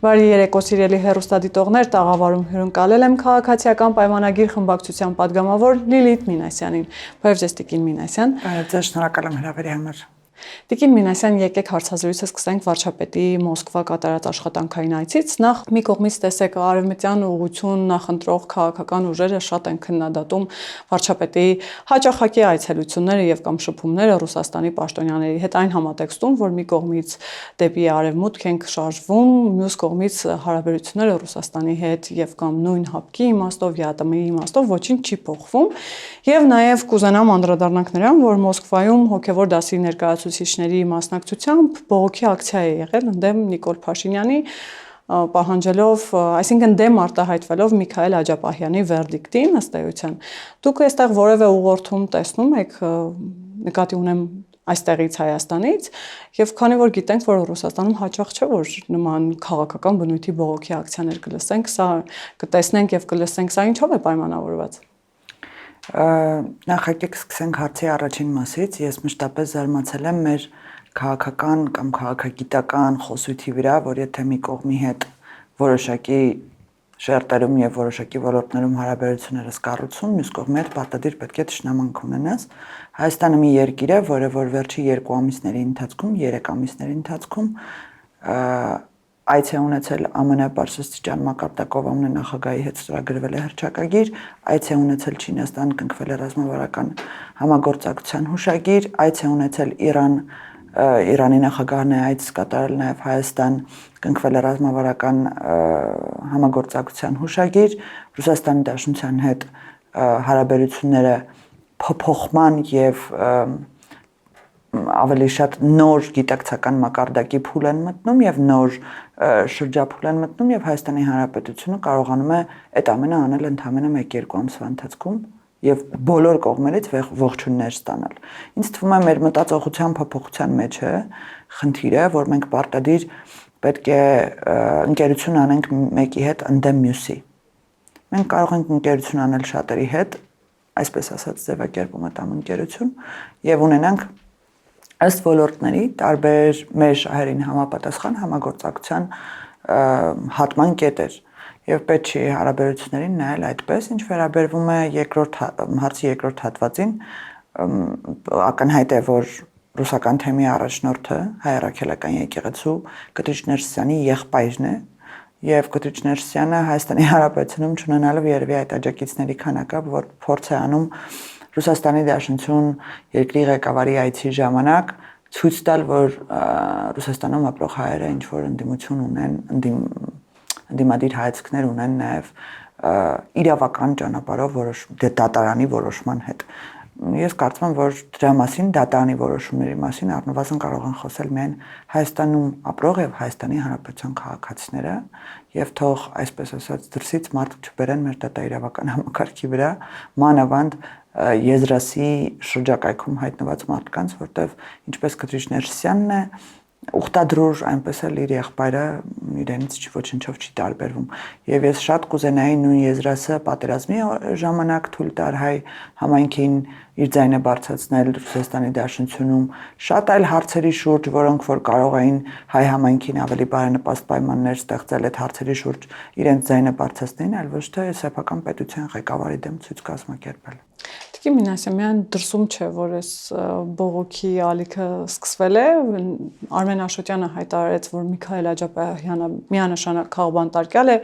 Բարի երեկո սիրելի հեռուստադիտողներ, տաղավարում հյուրընկալել եմ քաղաքացիական պայմանագիր խմբակցության падգամավոր Լիլիթ Մինասյանին։ Բարև ձեզ Տիկին Մինասյան։ Բարև ձեզ, շնորհակալ եմ հրավերի համար։ Տիկին Մինասյան, եկեք հարցազրույցը սկսենք վարչապետի Մոսկվա կատարած աշխատանքային այցից։ Նախ մի կողմից տեսեք արևմտյան ուղղություն նախընտրող քաղաքական ուժերը շատ են քննադատում վարչապետի հաճախակի այցելությունները եւ կամ շփումները Ռուսաստանի պաշտոնյաների հետ այն համատեքստում, որ մի կողմից դեպի արևմուտք ենք շարժվում, մյուս կողմից հարաբերությունները Ռուսաստանի հետ եւ կամ նույն հապկի իմաստով, ԵԱՏՄ-ի իմաստով ոչինչ չի փոխվում եւ նաեւ կուզենամ անդրադառնանք նրան, որ Մոսկվայում հոգեվոր դասի ներկայացուցիչների մասնակցությամբ բողոքի ակցիա է եղել ընդդեմ Նիկոլ Փաշինյանի պահանջելով, այսինքն դեմ արտահայտվելով Միքայել Աջապահյանի վերդիկտին ըստ էության։ Դուք այստեղ որևէ ուղղորդում տեսնում եք, նկատի ունեմ այստեղից Հայաստանից, եւ քանի որ գիտենք, որ Ռուսաստանում հաճախ չէ, որ նման քաղաքական բնույթի բողոքի ակցիաներ կլսենք, սա կտեսնենք եւ կլսենք, սա ինչով է պայմանավորված։ Նախ եկեք սկսենք հարցի առաջին մասից։ Ես մշտապես զարմացել եմ մեր քաղաքական կամ քաղաքագիտական խոսույթի վրա, որ եթե մի կողմի հետ որոշակի շերտերում եւ որոշակի ոլորտներում հարաբերությունները կառուցում, մյուս կողմի հետ պարտադիր պետք է ճշնամանք ունենաս։ Հայաստանը մի երկիր է, որը որ վերջի 2 ամիսների ընթացքում, 3 ամիսների ընթացքում այց է ունեցել ԱՄՆ Պարսաստիճան մակարդակով ԱՄՆ նախագահի հետ ստորագրվել է հռչակագիր, այց է ունեցել Չինաստան, կնքվել է ռազմավարական համագործակցության հուշագիր, այց է ունեցել Իրանի նախագահն է այց կատարել նաև Հայաստան, կնքվել է ռազմավարական համագործակցության հուշագիր, Ռուսաստանի Դաշնության հետ հարաբերությունները փոփոխման եւ ավելի շատ նոր գիտակցական մակարդակի փուլ են մտնում եւ նոր շրջափուլ են մտնում եւ Հայաստանի Հանրապետությունը կարողանում է այդ ամենը անել ընդամենը 1-2 ամսվա ընթացքում եւ բոլոր կողմերից ողջուններ ստանալ։ Ինձ թվում է մեր մտածողության փոփոխության մեջ է խնդիրը, որ մենք պարտադիր պետք է ընկերություն անենք մեկի հետ ընդդեմ մյուսի։ Մենք կարող ենք ընկերություն անել շատերի հետ, այսպես ասած ձևակերպում եմ ընկերություն եւ ունենանք ըստ ոլորտների տարբեր մեր շահերին համապատասխան համագործակցության հատման կետեր եւ պետք չի հարաբերություններին նայել այդպես, ինչ վերաբերվում է հարցի երկրորդ հատվածին, ակնհայտ է, որ ռուսական թեմի առաջնորդը Հայ Առաքելական եկեղեցու Կտրիչ Ներսիսյանի եղբայրն է եւ Կտրիչ Ներսիսյանը Հայաստանի Հանրապետությունում չունենալով երևի այդ աջակիցների քանակը, որ փորձ է անում Ռուսաստանի Դաշնություն երկրի ղեկավարի այցի ժամանակ ցույց տալ, որ Ռուսաստանում ապրող հայերը ինչ որ ընդդիմություն ունեն, ընդդիմադիր հայացքներ ունեն նաև իրավական ճանապարհով դատարանի որոշման հետ։ Ես կարծում եմ, որ դրա մասին, դատարանի որոշումների մասին առնվազն կարող են խոսել միայն Հայաստանում ապրող եւ Հայաստանի Հանրապետության քաղաքացիները եւ թող այսպես ասած դրսից մարդ չբերեն մեր դատաիրավական համակարգի վրա, մանավանդ Եզրասի շրջակայքում հայտնված մարդկանց, որտեղ ինչպես Կտրիչ Ներսիսյանն է ուխտադրուր, այնպես էլ իր եղբայրը իրենից ոչնչով չի տարբերվում։ Եվ ես շատ կուզենայի նույն Եզրասը պատերազմի ժամանակ թույլ տար հայ համայնքին իր ձայնը բարձրացնել Ռուսաստանի Դաշնությունում, շատ այլ հարցերի շուրջ, որոնք որ կարող էին հայ համայնքին ավելի բարենպաստ պայմաններ ստեղծել այդ հարցերի շուրջ իրենց ձայնը բարձրացնեն, այլ ոչ թե սեփական պետության ղեկավարի դեմ ցույց կազմակերպել։ Տիկին Մինասյան, դրսում չէ, որ այս բողոքի ալիքը սկսվել է, Արմեն Աշոտյանը հայտարարեց, որ Միքայել Աջապահյանը միանշանակ քաղբանտարկյալ է,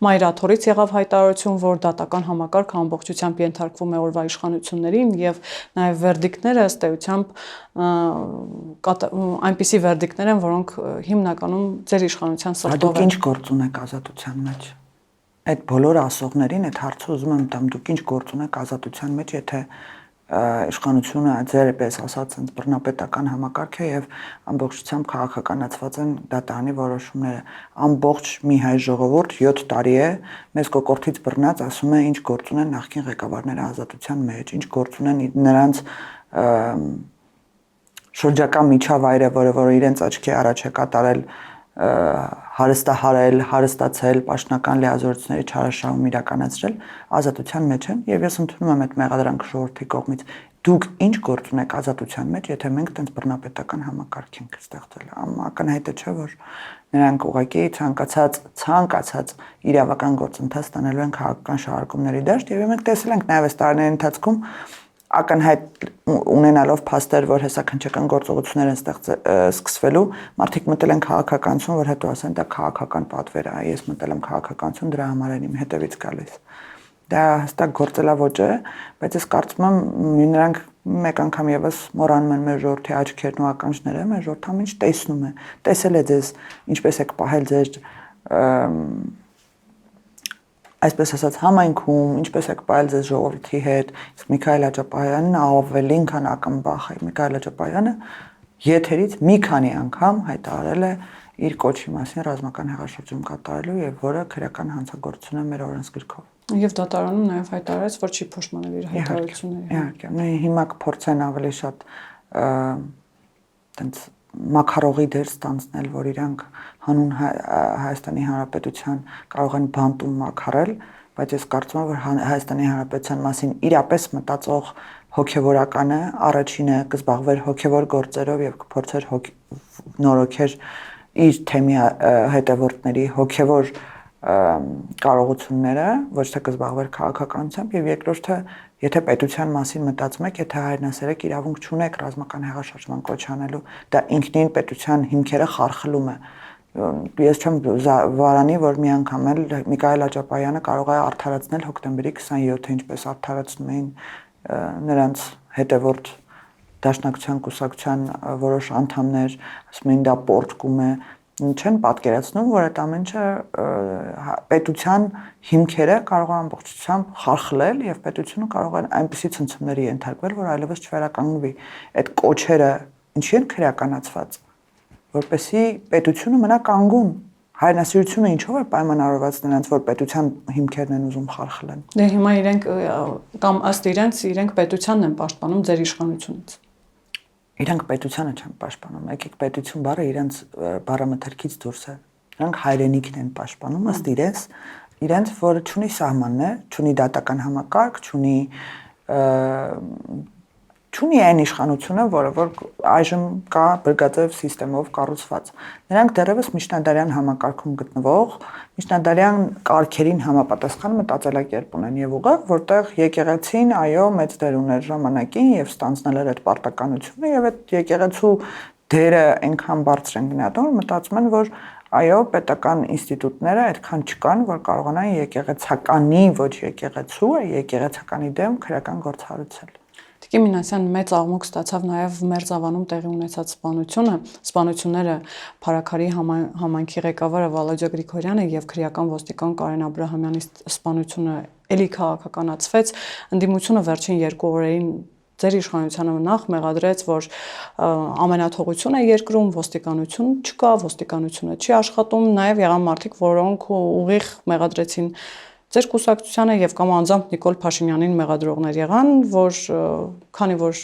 Մայրաթորից եղավ հայտարարություն, որ դատական համակարգը ամբողջությամբ ենթարկվում է օրվա իշխանություններին եւ նաեւ վերդիկտները ըստ էությամբ այնպիսի վերդիկտներ են, որոնք հիմնականում ձեր իշխանության սրտով Դուք են։ ինչ գործ ունեք ազատության մեջ։ Այդ բոլոր ասողներին այդ հարցը ուզում եմ տամ, դուք ինչ գործ ունեք ազատության մեջ, եթե իշխանությունը ձերպես ասած այնց բռնապետական համակարգ է եւ ամբողջությամբ քաղաքականացված են դատարանի որոշումները։ Ամբողջ մի հայ ժողովուրդ 7 տարի է մեզ կոկորտից բռնած ասում է ինչ գործ ունեն նախկին ղեկավարները ազատության մեջ, ինչ գործ ունեն նրանց շրջակա միջավայրը, որը որ իրենց աչքի առաջ է կատարել հարստահարել, հարստացել, պաշտոնական լիազորությունների չարաշահում իրականացրել, ազատության մեջ են եւ ես ընդունում եմ այդ մեղադրանքը ժողովրդի կողմից։ Դուք ինչ գործ ունեք ազատության մեջ, եթե մենք տենց բռնապետական համակարգ ենք ստեղծել։ Ակնհայտ է, չէ՞, որ նրանք ուղղակի ցանկացած իրավական գործընթաց ստանալու են քաղաքական շահարկումների դաշտ եւ մենք տեսել ենք նաեւ այս տարիների ընթացքում ակնհայտ ունենալով փաստեր, որ հեսաքնչական գործողություններ են սկսվելու, մարդիկ մտել են քաղաքականություն, որ հետո ասեն դա քաղաքական պատվեր է, ես մտել եմ քաղաքականություն, դրա համար եմ իմ հետևից գալիս։ Դա հստակ գործելավոճ է, բայց ես կարծում եմ նրանք մեկ անգամ եւս մոռանում են մեր ժողովրդի աչքերն ու ականջները, մեր ժողովուրդը ամեն ինչ տեսնում է, տեսել է ձեզ ինչպես եք պահել ձեր այսպես ասած համայնքում, ինչպես եք պահել ձեզ ժողովրդի հետ, իսկ Միքայել Աջապահյանն ավելին քան ակնբախ է։ Միքայել Աջապահյանը եթերից մի քանի անգամ հայտարարել է իր կոչի մասին ռազմական հեղաշրջում կատարելու եւ որը քրեական հանցագործություն է մեր օրենսգրքով։ Եվ դատարանում նաև հայտարարեց, որ չի փոշմանել իր հայտարարությունները։ Իհարկե, հիմա կփորձեն ավելի շատ տենց մակարողի դեր ստանձնել, որ իրանք հանուն Հայաստանի Հանրապետության կարող են բանտում մակարել, բայց ես կարծում եմ, որ Հայաստանի Հանրապետության մասին իրապես մտածող հոգևորականը առաջինը կզբաղվեր հոգևոր գործերով եւ կփորձեր նորոգեր իր թեմի հետևորդների հոգևոր կարողությունները, ոչ թե կզբաղվեր քաղաքականությամբ եւ երկրորդը, եթե պետության մասին մտածում եք, եթե հայրենասերեք իրավունք չունեք ռազմական հեղաշրջման կոչ անելու, դա ինքնին պետության հիմքերը խարխլում է։ Ես չեմ վարանի, որ մի անգամ էլ Միքայել Աջապահյանը կարող է արդարացնել հոկտեմբերի 27-ը, ինչպես արդարացնում էին նրանց հետևորդ Դաշնակցության կուսակցության որոշ անդամներ, ասում են դա պորտկում է, չեն պատկերացնում, որ այդ ամեն ինչը պետության հիմքերը կարող է ամբողջությամբ խարխլել եւ պետությունը կարող է այնպիսի ցնցումների ենթարկվել, որ այլևս չվերականգնվի։ Այդ կոչերը ինչի են քրեականացված, որպեսզի պետությունը մնա կանգուն։ Հայրենասիրությունը ինչով է պայմանավորված նրանց, որ պետության հիմքերն են ուզում խարխլեն։ Դե հիմա իրենք կամ ըստ իրենք պետությանն են պաշտպանում ձեր իշխանությունից։ Իրանք պետությանը չեն պաշտպանում, եկեք պետություն բառը իրենց բառամթերքից դուրս է։ Նրանք հայրենիքն են պաշտպանում ըստ իրենց, որը չունի սահմաններ, չունի դատական համակարգ, չունի այն իշխանությունը, որը որ այժմ կա բրգաձև համակարգով կառուցված։ Նրանք դեռևս միջնադարյան համակարգում գտնվող, միջնադարյան կարգերին համապատասխան մտածելակերպ ունեն եւ ուղղակի, որտեղ եկեղեցին, այո, մեծ դեր ուներ ժամանակին եւ ստանձնել էր այդ պարտականությունը եւ այդ եկեղեցու դերը այնքան բարձր են գնահատում, որ մտածում են, որ այո, պետական ինստիտուտները այդքան չկան, որ կարողանան եկեղեցականի, ոչ եկեղեցու, եկեղեցականի դեմ քրեական գործ հարուցել։ Տիկին Մինասյան մեծ աղմուկ ստացավ նաև Մերձավանում տեղի ունեցած սպանությունները Փարաքարի համայնքի ղեկավարը Վալոդյա Գրիգորյանը եւ քրեական ոստիկան Կարեն Աբրահամյանի սպանությունը էլի քաղաքականացվեց, ընդդիմությունը վերջին 2 օրերին ձեր իշխանությանը նախ մեղադրեց, որ ամենաթողություն է երկրում, ոստիկանություն չկա, ոստիկանությունը չի աշխատում, նաև եղան մարդիկ, որոնք ուղիղ մեղադրեցին ձեր կուսակցությանը եւ կամ անձամբ Նիկոլ Փաշինյանին մեղադրողներ եղան, որ քանի որ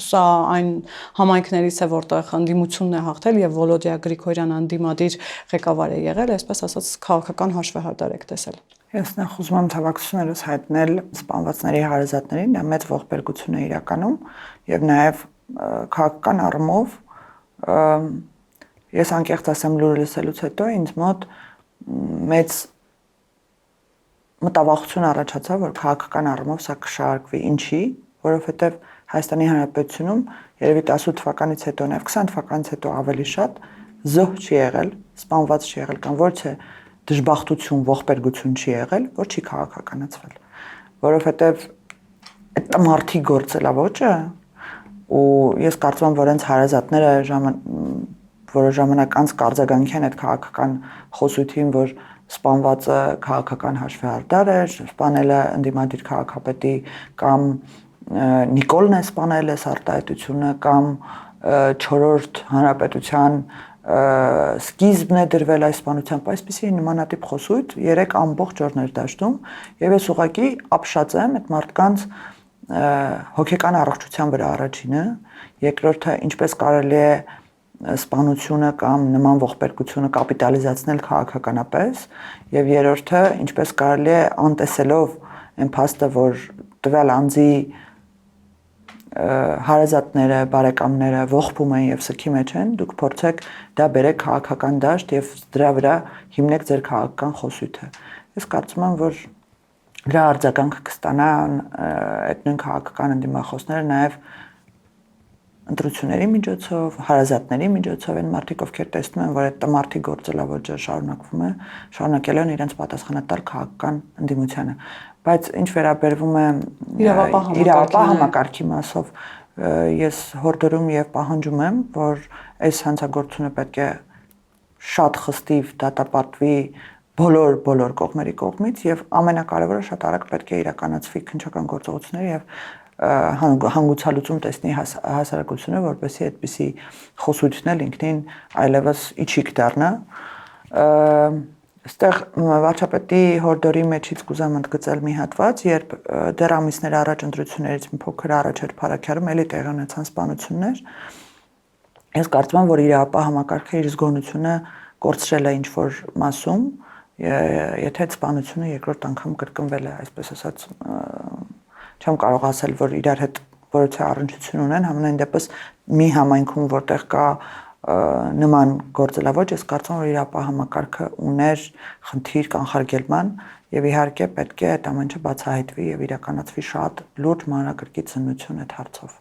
սա այն համայնքներից է, որտեղ ընդդիմությունն է հաղթել եւ Վոլոդյա Գրիգորյանը ընդդիմադիր ղեկավար է եղել, այսպես ասած քաղաքական հաշվեհարդար եք տեսել։ Ես նախ ուզում եմ ցավակցություններս հայտնել սպանվածների հարազատներին, դա մեծ ողբերգություն է իրականում եւ նաեւ քաղաքական առումով ես անկեղծ ասեմ լուրը լսելուց հետո ինձ մոտ մեծ մտավախություն առաջացավ, որ քաղաքական առումով սա կշարժվի, ինչի, որովհետեւ Հայաստանի Հանրապետությունում երևի 18 թվականից հետո, նաեւ 20 թվականից հետո ավելի շատ զոհ չի եղել, սպանված չի եղել կամ ոչ թե դժբախտություն, ողբերգություն չի եղել, որ չի քաղաքականացվել, որովհետեւ այդ մարդի գործելավոճը ու ես կարծում եմ, որ հենց հարազատները որը ժամանակ անց կարձագանքեն այդ քաղաքական խոսույթին, որ սպանվածը քաղաքական հաշվեհարդար էր, սպանելը ընդդիմադիր քաղաքապետի կամ Նիկոլն է սպանել այս արտահայտությունը կամ 4-րդ հանրապետության սկիզբն է դրվել այս սպանությամբ, այսպիսի նմանատիպ խոսույթ 3 ամբողջ օրներ դաշտում եւ ես ուղղակի ապշած եմ այդ մարդկանց հոգեկան առողջության վրա առաջինը, երկրորդը ինչպես կարելի է սպանությունը կամ նման ողբերգությունը կապիտալիզացնել քաղաքականապես եւ երրորդը ինչպես կարելի է անտեսելով այն փաստը որ տվյալ անձի հարազատները, բարեկամները ողբում են եւ սքի մեջ են, դուք փորձեք դա բերեք քաղաքական դաշտ եւ դրա վրա հիմնեք ձեր քաղաքական խոսույթը։ Ես կարծում եմ, որ դրա արձագանք կստանան այդ նույն քաղաքական ընդդիմախոսները նաեւ ընտրությունների միջոցով, հարազատների միջոցով են մարդիկ, ովքեր տեսնում են, որ այդ տմարդի գործելավոճը շարունակվում է, շարունակել են իրենց պատասխանատար քաղաքական ընդդիմությանը։ Բայց ինչ վերաբերվում է իրավապահ համակարգի մասով, ես հորդորում եւ պահանջում եմ, որ այս հանցագործությունը պետք է շատ խստիվ դատապարտվի բոլոր կողմերի կողմից եւ ամենակարևորը շատ արագ պետք է իրականացվի քննչական գործողությունները եւ հանգուցալուծում տեսնի հասարակությունը, որպեսզի այդպիսի խոսությունն ինքնին այլևս իջիկ դառնա։ Այստեղ վարչապետի հորդորի մեջից կուզեմ ընդգծել մի հատված, երբ դեռ ամիսներ առաջ ընտրություններից մի փոքր առաջ էր Փարաքյարում էլի տեղի ունեցան սպանություններ։ Ես կարծում եմ, որ իրավապահ համակարգը իր զգոնությունը կորցրել է ինչ-որ մասում, եթե այդ սպանությունը երկրորդ անգամ կրկնվել է, այսպես ասած, չեմ կարող ասել, որ իրար հետ որոշ առնչություն ունեն, համենայն դեպս մի համայնքում, որտեղ կա նման գործելավոճ, ես կարծում եմ, որ իրավապահ համակարգը ուներ խնդիր կանխարգելման եւ իհարկե պետք է այդ ամենը բացահայտվի եւ իրականացվի շատ լուրջ մանրակրկիտ զննություն այդ հարցով։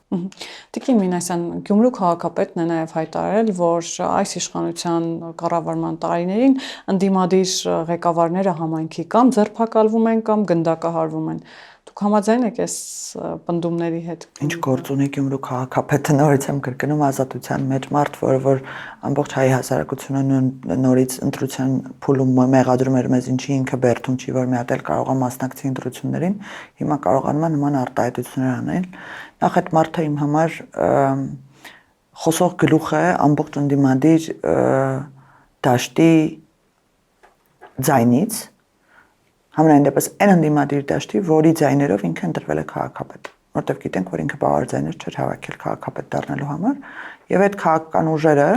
Տիկին Մինասյան, Գյումրու քաղաքապետն է նաեւ հայտարարել, որ այս իշխանության կառավարման տարիներին ընդդիմադիր ղեկավարները համայնքի կամ ձերբակալվում են կամ գնդակահարվում են։ Դուք համաձայն եք այս պնդումների հետ։ Ինչ գործ ունի Գյումրու քաղաքապետը, նորից եմ կրկնում, ազատության մեջ մարդ, որ ամբողջ հայ հասարակությունը նորից ընտրության փուլում մեղադրում էր մեզ, ինչի ինքը բերդում չի, որ մի հատ էլ կարող է մասնակցի ընտրություններին, հիմա կարողանում է նման արտահայտություններ անել։ Նախ այդ մարդը իմ համար խոսող գլուխ է ամբողջ ընդդիմադիր դաշտի ձայնից, համենայն դեպս այն ընդդիմադիր դաշտի, որի ձայներով ինքը ընտրվել է քաղաքապետ, որտեղ գիտենք, որ ինքը բավարար ձայներ չէր հավաքել քաղաքապետ դառնալու համար, եւ այդ քաղաքական ուժերը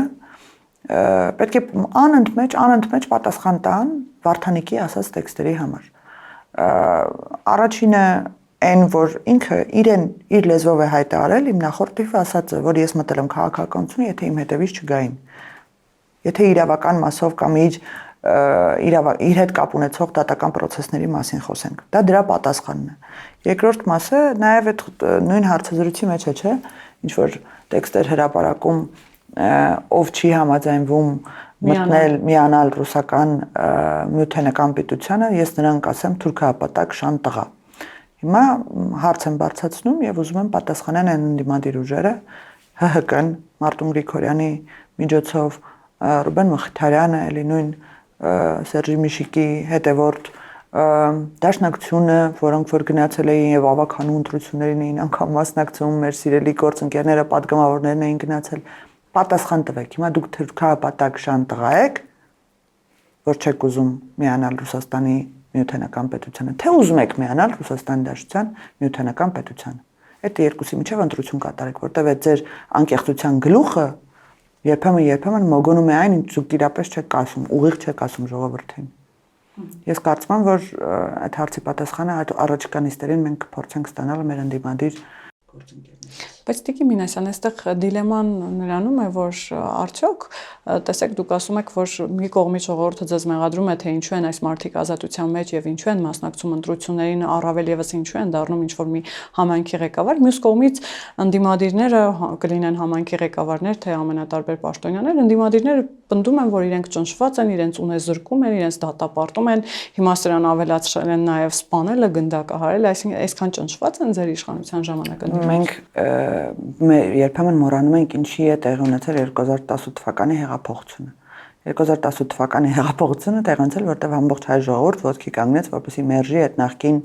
պետք է անընդմեջ պատասխան տան Վարդանիկի ասած տեքստերի համար։ Առաջինը այն, որ ինքը իր լեզվով է հայտարարել, իմ նախորդիվ ասած է, որ ես մտել եմ քաղաքականություն, եթե իմ հետևից չգային։ Եթե իրավական մասով կամ իր հետ կապ ունեցող դատական process-ների մասին խոսենք։ Դա դրա պատասխանն է։ Երկրորդ մասը նաև այդ նույն հարցազրույցի մեջ է, չէ՞, ինչ որ տեքստեր հրապարակում, ով չի համաձայնվում միանալ ռուսական միութենական պետությանը, ես նրան կասեմ թուրքահապատակ շան տղա։ Հիմա հարց եմ բարձրացնում եւ ուզում եմ պատասխանեն այն ընդդիմադիր ուժերը, ՀՀԿ-ն, Մարտուն Գրիգորյանի միջոցով, Ռուբեն Մխիթարյանը, էլի նույն Սերժի Միշիկի հետևորդ դաշնակցությունը, որոնք որ գնացել էին եւ ավականու ընտրություններին էին անգամ մասնակցում, մեր սիրելի գործընկերները, падգամավորներն էին գնացել, պատասխան տվեք։ Հիմա դուք թուրքահապատակ շան տղա եք, որ չեք ուզում միանալ Ռուսաստանի միութենական պետությանը, թե ուզում եք միանալ Ռուսաստանի Դաշնության միութենական պետությանը։ Այդ երկուսի միջև ընտրություն կատարեք, որտեղ այդ ձեր անկեղծության գլուխը երբեմն մոգոնում է այն, ինչ դուք իրապես չեք ասում, ուղիղ չեք ասում ժողովրդին։ Ես կարծում եմ, որ այդ հարցի պատասխանը առաջիկա նիստերին մենք կփորձենք ստանալ մեր ընդդիմադիր գործընկերներ։ Բայց Տիկին Մինասյան, այստեղ դիլեման նրանում է, որ արդյոք տեսեք դուք ասում եք, որ մի կողմից ժողովուրդը ձեզ մեղադրում է, թե ինչու են այս մարդիկ ազատության մեջ եւ ինչու են մասնակցում ընտրություններին, առավել եւս ինչու են դառնում ինչ-որ մի համայնքի ղեկավար, մյուս կողմից ընդդիմադիրները կլինեն համայնքի ղեկավարներ, թե ամենատարբեր պաշտոնյաներ, ընդդիմադիրները պնդում են, որ իրենք ճնշված են, իրենց ունեզրկում են, իրենց դատապարտում են, հիմա սրան ավելացրել են նաեւ սպանելը, գնդակահարել, այսինքն այսքան ճնշված են ձեր իշխանության ժամանակ։ Մենք երբեմն մոռանում ենք ինչի է տեղի ունեցել 2018 թվականի հեղափոխությունը։ 2018 թվականի հեղափոխությունը տեղի ունեցել, որտեղ ամբողջ հայ ժողովուրդ ոտքի կանգնեց, որպեսզի մերժի այդ նախկին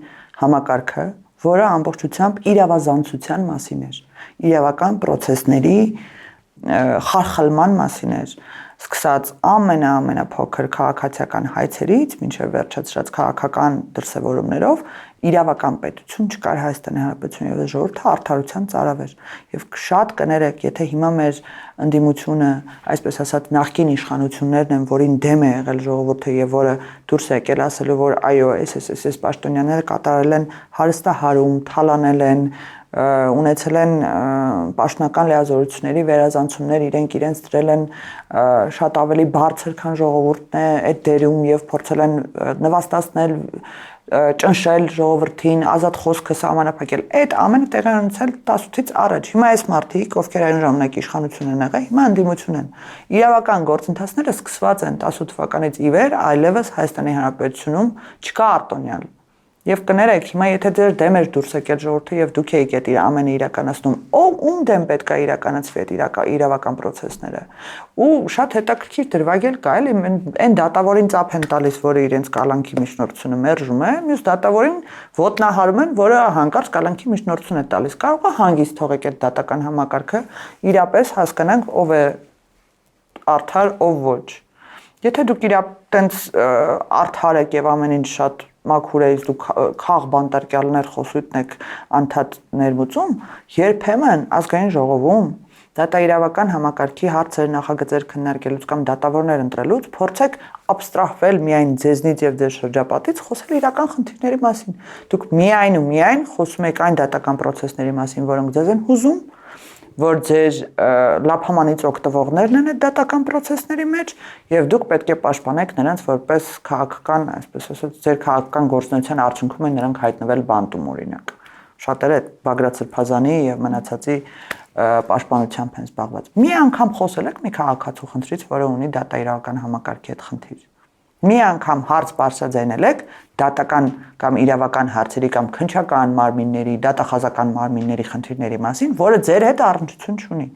համակարգը, որը ամբողջությամբ իրավազանցության մասին էր, իրավական process-ների խարխլման մասին էր, սկսած ամենափոքր քաղաքացիական հայցերից մինչև վերջացրած քաղաքական դրսևորումներով իրավական պետություն չկար Հայաստանի Հանրապետությունում եւ ժողովուրդը արդարության ծարավ էր եւ շատ կներեք եթե հիմա մեր ընդդիմությունը այսպես ասած նախկին իշխանություններն են որին դեմ է եղել ժողովուրդը եւ որը դուրս է եկել ասելու որ այո SSS պաշտոնյաները կատարել են հարստահարում թալանել են ունեցել են պաշտոնական լիազորությունների վերազանցումներ իրենց դրել են շատ ավելի բարձր քան ժողովուրդն է այդ դերում եւ փորձել են նվաստացնել ճնշել ժողովրդին ազատ խոսքը սահմանափակել այդ ամենը տեղի ունեցել 18-ից առաջ հիմա այս մարդիկ ովքեր այն ժամանակ իշխանություն են եղել հիմա ընդդիմություն են իրավական գործընթացները սկսված են 18 թվականից ի վեր այլևս Հայաստանի Հանրապետությունում չկա արտոնյալ Եվ կներեք, հիմա եթե ձեր դեմ էր դուրս եկել ժողովուրդը եւ դուք եք այդ ամենը իրականացնում, ում դեմ պետք է իրականացվի այդ իրավական process-ները։ Ու շատ հետաքրքիր դրվագել կա, էլի, այն դատավորին ծափ են տալիս, որը իրենց կալանքի միջնորդությունը մերժում է, մյուս դատավորին ոտնահարում են, որը հանկարծ կալանքի միջնորդություն է տալիս։ Կարող է հանգիստ թողեք այդ դատական համակարգը, իրապես հասկանանք ով է արդար, ով ոչ։ Եթե դուք տենց արդար եք եւ ամեն ինչ շատ մաքուր է, դուք խաղ բանտարկյալներ խոսույթն եք անդադ ներմուծում, երբեմն ազգային ժողովում դատաիրավական համակարգի հարցեր նախագծեր քննարկելուց կամ դատավորներ ընտրելուց փորձեք абստրահվել միայն ձեզնից եւ ձեր շրջապատից խոսել իրական խնդիրների մասին։ Դուք միայն խոսում եք այն դատական process-ների մասին, որոնք ձեզ են հուզում, որ ձեր լափամանից օգտվողներն են այդ դատական process-ների մեջ եւ դուք պետք է պաշտպանեք նրանց որպես քաղաքական, այսպես ասած, ձեր քաղաքական գործունեության արդյունքում են նրանք հայտնվել բանտում օրինակ։ Շատերը Բագրատ Սրբազանի եւ մնացածի պաշտպանությամբ են զբաղված։ Մի անգամ խոսել եք մի քաղաքացու խնդրից, որը ունի դատաիրավական համակարգի հետ խնդիր։ Մի անգամ հարց բարձրաձայնել եք դատական կամ իրավական հարցերի կամ քննչական մարմինների, դատախազական մարմինների խնդիրների մասին, որը ձեր հետ առնչություն չունի։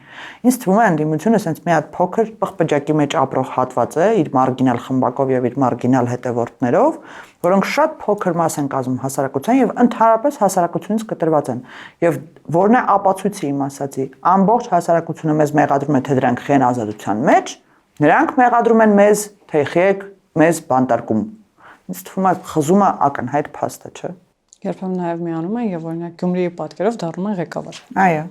Ինձ թվում է ընդդիմությունը sense մի հատ փոքր պղպջակի մեջ ապրող հատված է իր մարգինալ խմբակով եւ իր մարգինալ հետևորդներով, որոնք շատ փոքր մաս են կազմում հասարակության եւ ընդհանրապես հասարակությունից կտրված են։ Եվ որն է ապացույցը իմ ասածի, ամբողջ հասարակությունը մեզ մեղադրում է, թե դրանք խեն ազատության մեջ, նրանք մեղադրում են մեզ, թե եք մեզ բանտարկում։ Ինձ թվում է խզումը ակնհայտ փաստ է, չէ՞։ Երբեմն նաև միանում են եւ օրինակ Գյումրիի պատկերով դառնում են ղեկավար։ Այո։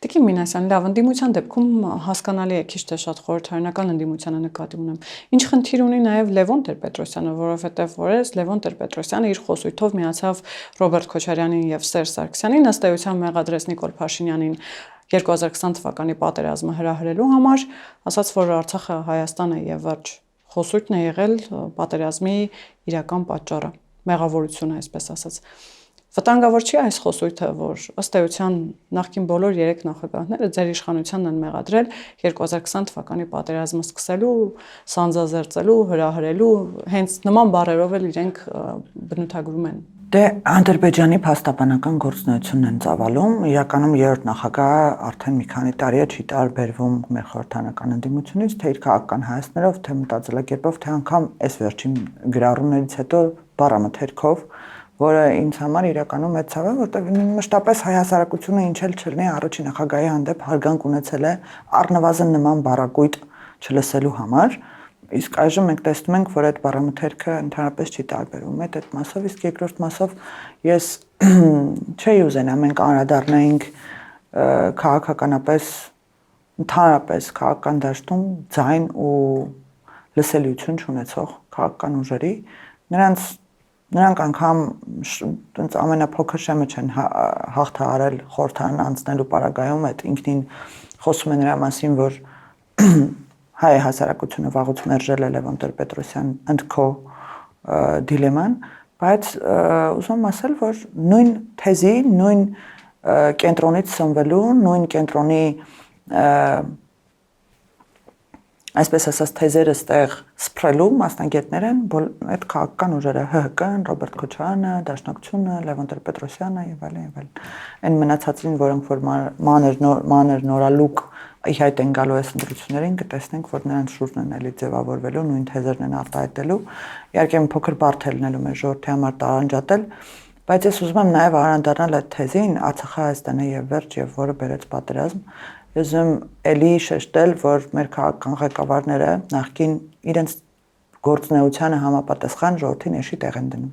Տիկին Մինասյան, լավ, ընդդիմության դեպքում հասկանալի է քիչ թե շատ խորհրդարանական ընդդիմությանը նկատի ունեմ։ Ինչ խնդիր ունի նաև Լևոն Տեր-Պետրոսյանը, որովհետեւ որես Լևոն Տեր-Պետրոսյանը իր խոսույթով միացավ Ռոբերտ Քոչարյանին եւ Սերժ Սարգսյանին, ըստ էության մեղադրեց Նիկոլ Փաշինյանին 2020 թվականի պատերազմը հրահրելու համար, ասաց, որ Արցախը Հայաստան է եւ վերջ խոսույթն է եղել պատերազմի իրական պատճառը, մեղավորությունը, այսպես ասած։ Վտանգավոր չի այս խոսույթը, որ ըստ էության նախկին բոլոր 3 նախագահները ձեր իշխանությանն են մեղադրել 2020 թվականի պատերազմը սկսելու, սանձազերծելու, հրահրելու, հենց նման բառերով էլ իրենք բնութագրում են։ Դե Ադրբեջանի փաստաբանական գործունեությունն են ծավալում, իրականում երրորդ նախագահը արդեն մի քանի տարի է չի տարբերվում մեր խորհրդարանական ընդդիմությունից, թե իր քաղաքական հայացքներով, թե մտածելակերպով, թե անգամ այս վերջին գրառումներից հետո բառամթերքով, որը ինձ համար իրականում է ցավ է, որտեղ մշտապես հայ հասարակությունը ինչ էլ չլինի առաջին նախագահի հանդեպ հարգանք ունեցել է առնվազն նման բառակույտ չլսելու համար։ Իսկ այժմ մենք տեսնում ենք, որ այդ բառամթերքը ընդհանրապես չի տարբերվում այդ մասով, իսկ երկրորդ մասով ես չէի ուզենա մենք անդրադառնայինք քաղաքականապես ընդհանրապես քաղաքական դաշտում ձայն ու լսելիություն չունեցող քաղաքական ուժերի, նրանք անգամ տենց ամենափոքր շեմը չեն հաղթահարել խորհրդարան անցնելու պարագայում այդ ինքնին խոսում է նրա մասին, որ հայ հասարակությունը վաղուց մերժել է Լևոն Տեր-Պետրոսյան and co դիլեման, բայց ուզում եմ ասել, որ նույն թեզի, նույն կենտրոնից սնվելու, նույն կենտրոնի այսպես ասած թեզերը ստեղ սփռելու մասնագետներ են այդ քաղաքական ուժերը ՀՀԿ-ն, Ռոբերտ Քոչարյանը, Դաշնակցությունը, Լևոն Տեր-Պետրոսյանը եւ այլն։ Այն մնացածին, որոնք որ մանր նորալուկ իհայտ են գալու այս ընտրություններին, կտեսնենք, որ նրանց շուրջն են էլի ձևավորվելու, նույն թեզերն են արտահայտելու։ Իհարկե մի փոքր բարդ է լինելու մեր ժողովրդի համար տարանջատել, բայց ես ուզում եմ նաև անդրադառնալ այդ թեզին Արցախը Հայաստանը եւ վերջ եւ որը բերեց պատերազմ, ես ուզում էլի շեշտել, որ մեր քաղաքական ղեկավարները նախքին իրենց գործունեությանը համապատասխան ժողովրդի ներշի տեղ են դնում։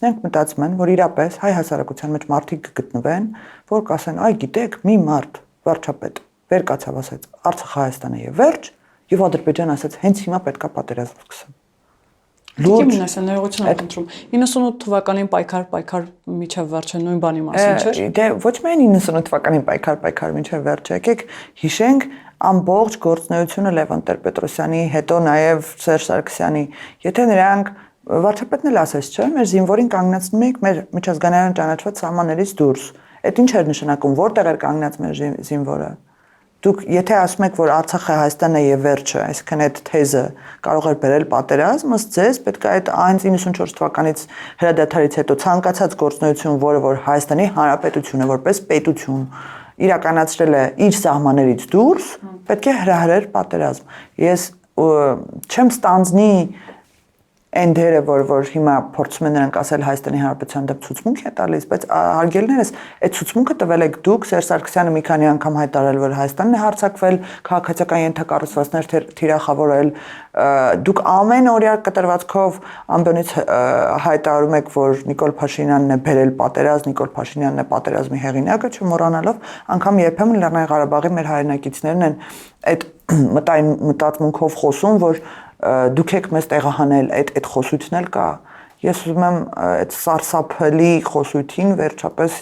Նրանք մտածում են, որ իրապես հայ հասարակության մեջ մարդիկ կգտնվեն, որ կասեն, այ գիտեք, մի մարդ վարչապետ վեր կացավ ասեց, Արցախը Հայաստանը եւ վերջ, եւ Ադրբեջանը ասեց, հենց հիմա պետքա պատերազմ սկսեմ։ Լուրջ Մինասյան ներողություն եմ խնդրում։ 98 թվականին պայքար միջև վերջը նույն բանի մասին չէ՞։ Դե ոչ միայն 98 թվականին պայքար միջև վերջը, եկեք հիշենք ամբողջ գործունեությունը Լևոն Տեր-Պետրոսյանի, հետո նաև Սերժ Սարգսյանի, եթե նրանք վարչապետն էլ ասեց, չէ՞, մեր զինվորին կանգնեցնում եք մեր միջազգայինորեն ճանաչված սահմաններից դուրս։ Այդ ինչ էր նշանակում, որտեղ էր կանգնած մեր զինվորը։ Դուք եթե ասում եք, որ Արցախը Հայաստանն է եւ վերջը, այսինքն այդ թեզը կարող էր բերել պատերազմ, ըստ ձեզ պետք է այդ այն 94 թվականից հրադադարից հետո ցանկացած գործունեություն, որը որ Հայաստանի Հանրապետությունը որպես պետություն իրականացրել է իր սահմաններից դուրս, պետք է հրահրեր պատերազմ։ Ես չեմ ստանձնի այն դերը, որ հիմա փորձում են նրանք ասել Հայաստանի Հանրապետության դեպ ցուցմունք է տալիս, բայց հարգելներս, այդ ցուցմունքը տվել եք դուք, Սերժ Սարգսյանը մի քանի անգամ հայտարարել, որ Հայաստանն է հարձակվել, քաղաքացիական ենթակառուցվածքներ թիրախավորել, դուք ամեն օրյա կտրվածքով ամբողջ հայտարարում եք, որ Նիկոլ Փաշինյանն է բերել պատերազմ, Նիկոլ Փաշինյանն է պատերազմի հեղինակը, չմոռանալով, անգամ երբեմն Լեռնային Ղարաբաղի մեր հայրենակիցներն են այդ մտածմունքով խոսում, որ դուք եք մեզ տեղահանել, այդ խոսույթն էլ կա։ Ես ուզում եմ այդ սարսափելի խոսույթին վերջապես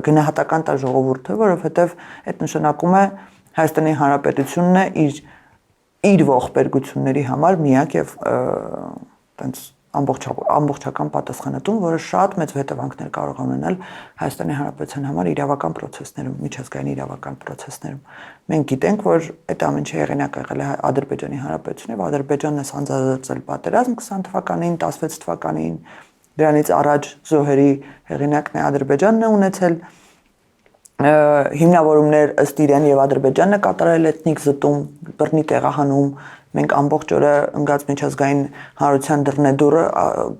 գնահատական տալ ժողովուրդը, որովհետև այդ նշանակում է Հայաստանի Հանրապետությունն է իր ողբերգությունների համար միակ եւ տենց ամբողջական պատասխանատուն, որը շատ մեծ հետևանքներ կարող ունենալ Հայաստանի Հանրապետության համար իրավական process-ներում, միջազգային իրավական process-ներում։ Մենք գիտենք, որ այդ ամենի հեղինակ եղել է Ադրբեջանի Հանրապետությունը եւ Ադրբեջանն է սանձազերծել պատերազմ 20 թվականին, 16 թվականին, դրանից առաջ զոհերի հեղինակն է Ադրբեջանն է ունեցել հիմնավորումներ ըստ իրեն եւ Ադրբեջանն է կատարել էթնիկ զտում, բռնի տեղահանում, մենք ամբողջ օրը ընկած միջազգային հանրության դռնեդուռը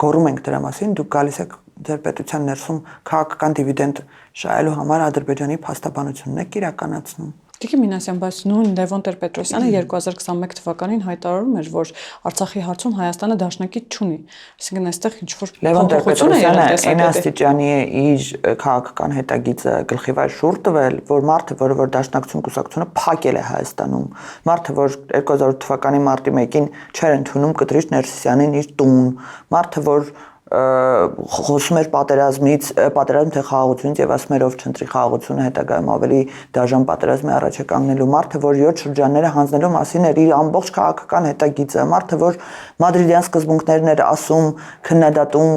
գոռում ենք դրա մասին, դուք գալիս եք ձեր պետության ներսում քաղաքական դիվիդենդ շահելու համար Ադրբեջանի փաստաբանությունն եք իրականացնում։ Տիկին Մինասյան, բայց նույն Լևոն Տեր-Պետրոսյանը 2021 թվականին հայտարարում էր, որ Արցախի հարցում Հայաստանը դաշնակից չունի։ Այսինքն այստեղ ինչ-որ Լևոն Տեր-Պետրոսյանը այն աստիճանի է իր քաղաքական հետագիծը գլխիվայր շուռ տվել, որ մարդը, որ դաշնակցություն կուսակցությունը փակել է Հայաստանում, մարդը, որ 2008 թվականի մարտի 1-ին չէր ընդունում Կտրիչ Ներսիսյանին իր տուն, մարդը, որ խոսում էր պատերազմի թե խաղաղությունից եւ ասում էր ով չընտրի խաղաղությունը հետագայում ավելի դաժան պատերազմի առաջ է կանգնելու մարդը, որ 7 շրջանները հանձնելու մասին էր իր ամբողջ քաղաքական հետագիծը, մարդը, որ մադրիդյան սկզբունքներն էր ասում, քննադատում,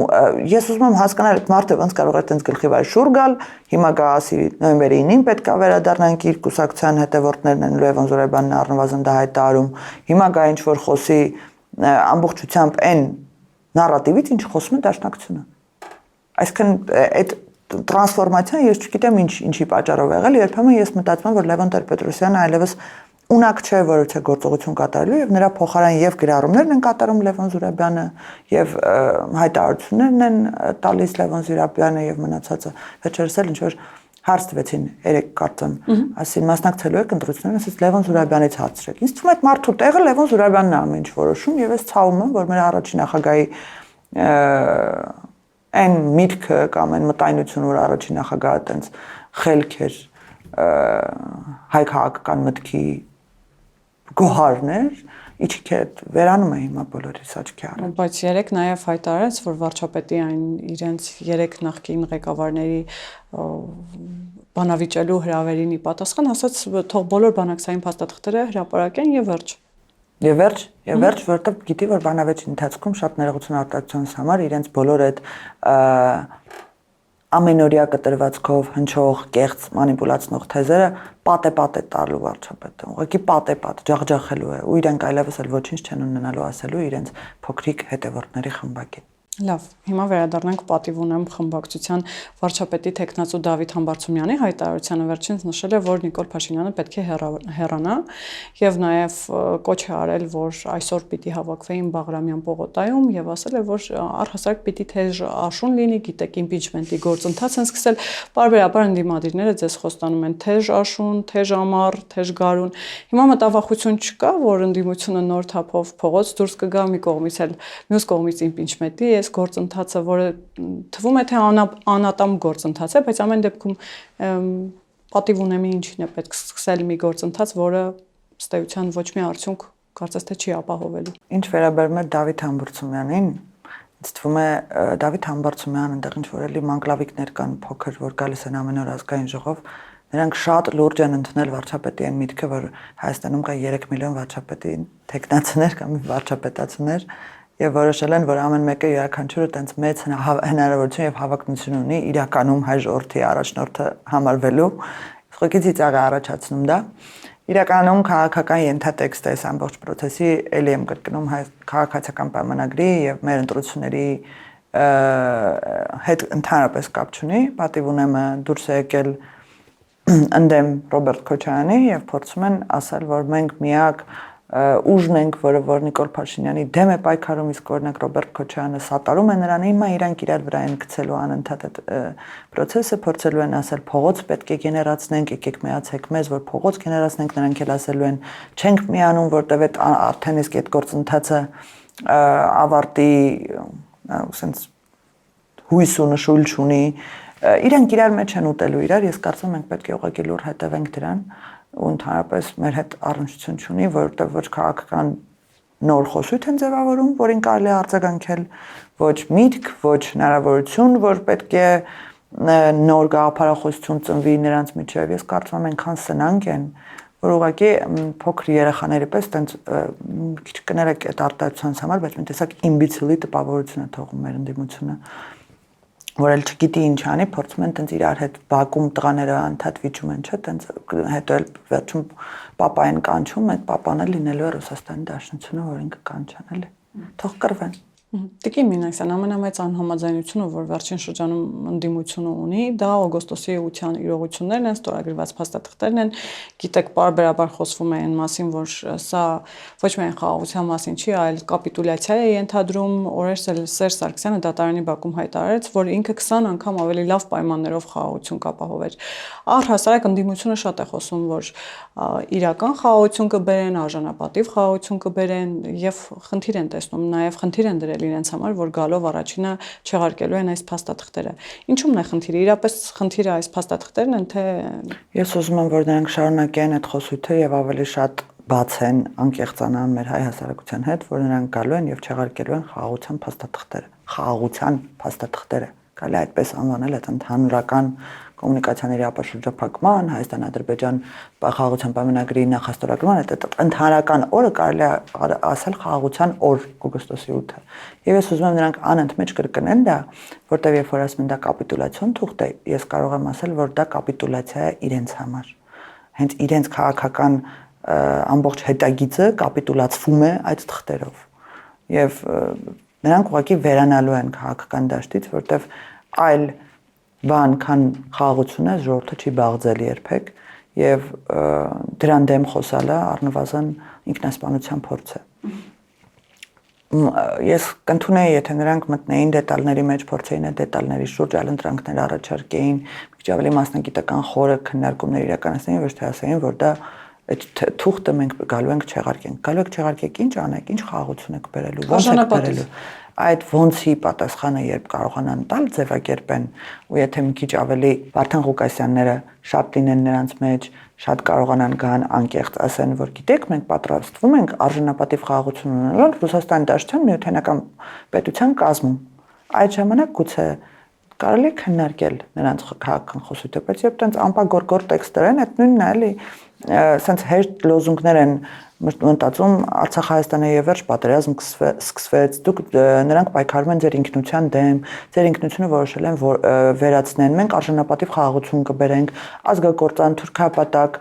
ես ուզում եմ հասկանալ այդ մարդը ոնց կարող է այդպես գլխիվայր շուռ գալ, հիմա գա ասի նոյեմբերի 9-ին պետք է վերադառնանք իր կուսակցության հետևորդներն են Լևոն Զուրաբյանն առնվազն դա հայտարարում, հիմա գա ինչ որ խոսի ամբողջությամբ այն նարատիվից ինչ խոսում է դաշնակցությունը։ Այսինքն այդ տրանսֆորմացիան ես չգիտեմ ինչի պատճառով եղել, երբեմն ես մտածում եմ, որ Լևոն Տեր-Պետրոսյանը այլևս ունակ չէ, որովհետեւ գործողություն կատարելու եւ նրա փոխարեն եւ գրառումներն են կատարում Լևոն Զուրաբյանը եւ հայտարարություններն են տալիս Լևոն Զուրաբյանը եւ մնացածը։ Վերջերս էլ ինչ որ հարց տվեցին երեք կարծեմ, ասին մասնակցելու եք ընտրություններին, ասեց Լևոն Զուրաբյանից հարցրեք։ Ինձ թվում է այդ մարդու տեղը Լևոն Զուրաբյանն է ամեն ինչ որոշում եւ ես ցավում եմ, որ մեր առաջին նախագահի այն միտքը կամ այն մտայնությունը, որ առաջին նախագահը այտենց խելք էր հայ քաղաքական մտքի գոհարներ, իչքետ վերանում է հիմա բոլորի աչքի առաջ։ Բայց երեք նաև հայտարարեց, որ վարչապետի այն իրենց երեք նախկին ղեկավարների բանավիճելու հրավերին ի պատասխան ասաց, թող բոլոր բանակցային փաստաթղթերը հրապարակեն եւ վերջ։ Եվ վերջ, որտեղ գիտի, որ բանավեճի ընթացքում շատ ներողություն արտադրությունից համար իրենց բոլոր այդ ամենօրյա կտրվածքով հնչող կեղծ մանիպուլացնող թեզերը պատե տալու վարչապետը, ուղղակի պատե ջախջախելու է, ու իրենք այլևս էլ ոչինչ չեն ունենալու ասելու իրենց փոքրիկ հետևորդների խմբակին։ Լավ, հիմա վերադառնանք պատիվ ունեմ խմբակցության վարչապետի տեխնացու Դավիթ Համբարձումյանի հայտարարությանը վերջինս նշել է, որ Նիկոլ Փաշինյանը պետք է հեռանա եւ նաեւ կոչ է արել, որ այսօր պիտի հավաքվեին Բաղրամյան պողոտայում եւ ասել է, որ առհասարակ պիտի թեժ աշուն լինի, գիտեք, իմպիչմենտի գործընթաց են սկսել, բարբերաբար ընդդիմադիրները ձեզ խոստանում են թեժ աշուն, թեժ ամառ, թեժ գարուն։ Հիմա մտավախություն չկա, որ ընդդիմությունը նոր թափով փողոց դուրս կգա մի կողմից էլ, մյուս կողմից իմպիչմենտի գործընթացը, որը թվում է թե անատամ գործընթաց է, բայց ամեն դեպքում պատիվ ունեմի ինչին է պետք սկսել մի գործընթաց, որը ըստ էության ոչ մի արդյունք կարծես թե չի ապահովելու։ Ինչ վերաբերում է Դավիթ Համբարձումյանին, ինձ թվում է Դավիթ Համբարձումյանը այնտեղ ինչ որ էլի մանկլավիկներ կան փոքր, որ գալիս են ամեն օր ազգային ժողով, նրանք շատ լուրջ են ընդունել վարչապետի այն միտքը, որ Հայաստանում կա 3 միլիոն վարչապետի տեխնացիներ կամ վարչապետացիներ եւ որոշել են, որ ամեն մեկը յուրաքանչյուրը տենց մեծ հնարավորություն եւ հավակնություն ունի իրականում հայ ժողովրդի առաջնորդը համարվելու, ուղղակի ծիծաղ է առաջացնում դա։ Իրականում քաղաքական ենթատեքստ է այս ամբողջ process-ի, ելի եմ կրկնում քաղաքացիական պայմանագրի եւ մեր ընտրությունների հետ ընդհանրապես կապ չունի, պատիվ ունեմը դուրս է եկել ընդդեմ Ռոբերտ Քոչարյանի եւ փորձում են ասել, որ մենք միակ ուժն ենք, որ Նիկոլ Փաշինյանի դեմ է պայքարում, իսկ օրինակ Ռոբերտ Քոչարյանը սատարում է նրան, հիմա իրանք իրար վրա են գցելու անընդհատ այդ process-ը, փորձելու են ասել փողոց պետք է գեներացնենք, եկեք միացեք մեզ, որ փողոց գեներացնենք, նրանք էլ ասելու են չենք միանում, որտեվ այդ արդեն իսկ այդ գործընթացը ավարտի, ասենց հույս ու նշույլ չունի, իրանք իրար մեջ են ուտելու իրար, ես կարծում եմ մենք պետք է ուղղակի լուր հետևենք դրան ու ընդհանրապես մեր հետ առնչություն չունի, որովհետև ոչ քաղաքական նոր խոսույթ են ձևավորում, որին կարելի է արձագանքել, ոչ միտք, ոչ հնարավորություն, որ պետք է նոր գաղափարախոսություն ծնվի նրանց միջև։ Ես կարծում եմ այնքան սնանկ են, որ ուղղակի փոքր երեխաների պես տենց քիչ կներեք այդ արտահայտությունից համար, բայց մի տեսակ իմբիցիլի տպավորություն է թողում մեր ընդդիմությունը, որ էլ չգիտի ինչ անի, փորձում են տենց իրար հետ բակում տղաները անդադ վիճում են, չէ՞, տենց հետո էլ վերջում պապային կանչում, այդ պապան էլ լինելու է Ռուսաստանի Դաշնությունը, որ ինքը կանչան էլի։ Թող կռվեն։ Տիկին Մինասյան, ամենամեծ անհամաձայնությունը, որ վերջին շրջանում ընդդիմությունը ունի, դա օգոստոսի 8-յան իրողություններն են, ստորագրված փաստաթղթերն են։ Գիտեք, բարբերաբար խոսվում է այն մասին, որ սա ոչ միայն խաղաղության մասին չի, այլ կապիտուլյացիա է ենթադրում։ Օրերս էլ Սերժ Սարգսյանը դատարանի բակում հայտարարեց, որ ինքը 20 անգամ ավելի լավ պայմաններով խաղաղություն կապահովեր։ Առհասարակ ընդդիմությունը շատ է խոսում, որ իրական խաղաղություն կբերեն, արժանապատիվ խաղաղություն կբերեն եւ խնդիր են տեսնում, նաեւ խնդիր են դրել իրենց համար, որ գալով առաջինը չեղարկելու են այս փաստաթղթերը։ Ինչու՞մն է խնդիրը։ Իրապես խնդիրը այս փաստաթղթերն են, թե Ես ուզում եմ, որ նրանք շարունակեն այդ խոսույթը եւ ավելի շատ բացեն, անկեղծանան մեր հայ հասարակության հետ, որ նրանք գալու են եւ չեղարկելու են խաղաղության փաստաթղթերը։ Խաղաղության փաստաթղթերը։ Կարելի է այդպես անվանել այդ ընդհանրական կոմունիկացիաների ապաշրջափակման, Հայաստան-Ադրբեջան խաղաղության պայմանագրի նախաստորագրման, այդ ընդհանրական օրը կարելի է ասել խաղաղության օր օգոստոսի 8-ը։ Եվ ես ուզում եմ նրանք անընդմեջ կրկնեն դա, որտեղ երբ որ ասում են դա կապիտուլյացիոն թուղթ է, ես կարող եմ ասել, որ դա կապիտուլյացիա է իրենց համար։ Հենց իրենց քաղաքական ամբողջ հետագիծը կապիտուլացվում է այդ թղթերով։ Եվ նրանք ուղղակի վերանալու են քաղաքական դաշտից, որտեղ այլ բան քան խաղաղությունը ժողովուրդը չի բաղձել երբեք եւ դրան դեմ խոսալը առնվազն ինքնասպանության փորձ է։ Ես կընդունեի, եթե նրանք մտնեին դետալների մեջ, փորձեին այդ դետալների շուրջ այլընտրանքներ առաջարկեին, մի քիչ ավելի մասնագիտական խորը քննարկումներ իրականացնեին, ոչ թե ասեին, որ դա այդ թուղթը մենք գալու ենք չեղարկենք։ Գալու եք չեղարկեք, ինչ անեք, ինչ խաղաղություն եք բերելու, ո՞նց եք բերելու։ Այդ ոնցի պատասխանը երբ կարողանան տալ ձևակերպեն, ու եթե մի քիչ ավելի Վարդան Ղուկասյանները շատ լինեն նրանց մեջ, շատ կարողանան գան անկեղծ ասեն, որ գիտեք, մենք պատրաստվում ենք արժանապատիվ խաղաղություն ունենալ Ռուսաստանի Դաշնության միութենական պետության կազմում։ Այդ ժամանակ գուցե կարելի է քննարկել նրանց քաղաքական խոսույթը, բայց երբ տենց ամպագորգոր տեքստեր են, այդ նույնն է, էլի, սենց հեշտ լոզունգներ են մտածում Արցախ-Հայաստանը եւ վերջ պատերազմ սկսվեց, դուք նրանք պայքարում են ձեր ինքնության դեմ, ձեր ինքնությունը որոշել են վերացնեն, մենք արժանապատիվ խաղաղություն կբերենք, ազգակործան, թուրքապատակ,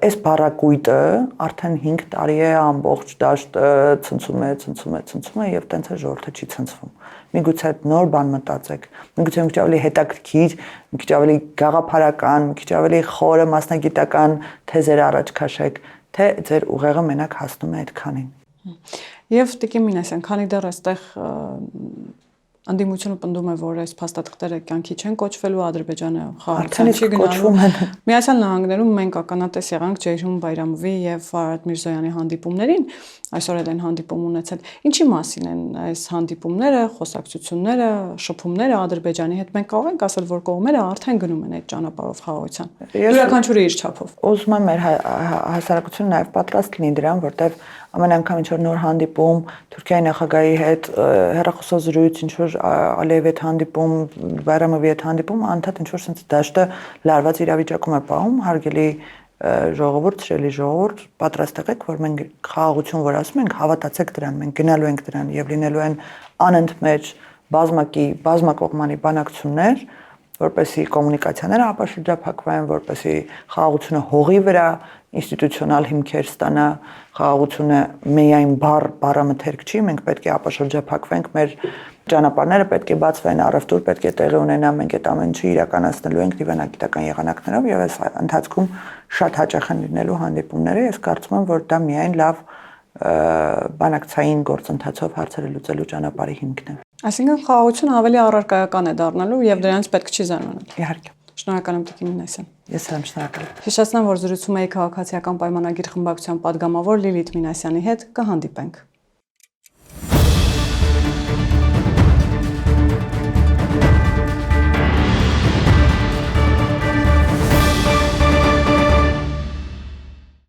այս բառակույտը արդեն 5 տարի է ամբողջ դաշտը ցնցում է եւ տենց է ժողովուրդը չի ցնցվում։ միգուցե նոր բան մտածեք, միգուցե մի քիչ ավելի հետաքրքիր, մի քիչ ավելի գաղափարական, մի քիչ ավելի խորը մասնագիտական թեզեր առաջ քաշեք, թե ձեր ուղեղը մենակ հասնում է այդքանին։ Եվ Տիկին Մինասյան, քանի դեռ այստեղ անդիմությունը պնդում է, որ այս փաստաթղթերը կյանքի չեն կոչվելու, Ադրբեջանը խաղաղության չի գնալու։ Միացյալ Նահանգներում մենք ականատես եղանք Ջեյհուն Բայրամովի եւ Ֆարադ Միրզոյանի հանդիպումներին, այսօր էլ են հանդիպում ունեցել։ Ինչի մասին են այս հանդիպումները, խոսակցությունները, շփումները Ադրբեջանի հետ։ Մենք կարող ենք ասել, որ կողմերը արդեն գնում են այդ ճանապարհով խաղաղության։ Յուրաքանչյուրը իր չափով։ Ուզում եմ մեր հասարակությունը նաև պատրաստ լինի դրան, որտեղ ամեն անգամ ինչ որ նոր հանդիպում Թուրքիայի նախագահի հետ հեռախոսազրույց, ինչ որ Ալիևի հետ հանդիպում, Բայրամովի հետ հանդիպում, անդադ ինչ որ sense դաշտը լարված իրավիճակում է պահում, հարգելի ժողովուրդ, սիրելի ժողովուրդ, պատրաստ եղեք, որ մենք խաղաղություն որ ասում ենք, հավատացեք դրան, մենք գնալու ենք դրան եւ լինելու են անընդմեջ բազմակողմանի բանակցություններ, որպեսզի կոմունիկացիաները ապաշրջափակվեն, որպեսզի խաղաղությունը հողի վրա ինստիտուցիոնալ հիմքեր ստանա, խաղաղությունը միայն բառամթերք չի, մենք պետք է ապաշրջափակվենք, մեր ճանապարհները պետք է բացվեն, առևտուր պետք է տեղի ունենա, մենք այդ ամեն ինչը իրականացնելու ենք դիվանագիտական եղանակներով եւ այս ընթացքում շատ հաճախ են լինելու հանդիպումները, ես կարծում եմ, որ դա միայն լավ բանակցային գործընթացով հարցերը լուծելու ճանապարհի հիմքն է։ Այսինքն խաղաղությունը ավելի առարկայական է դառնալու եւ դրանից պետք չի զարմանալ։ Իհարկե։ Շնորհակալ եմ Տիկին Մինասյան։ Ես եմ շնորհակալ։ Հիշեցնեմ, որ զրուցում էի քաղաքացիական պայմանագիր խմբակցության падգամավոր Լիլիթ Մինասյանի հետ, կհանդիպենք։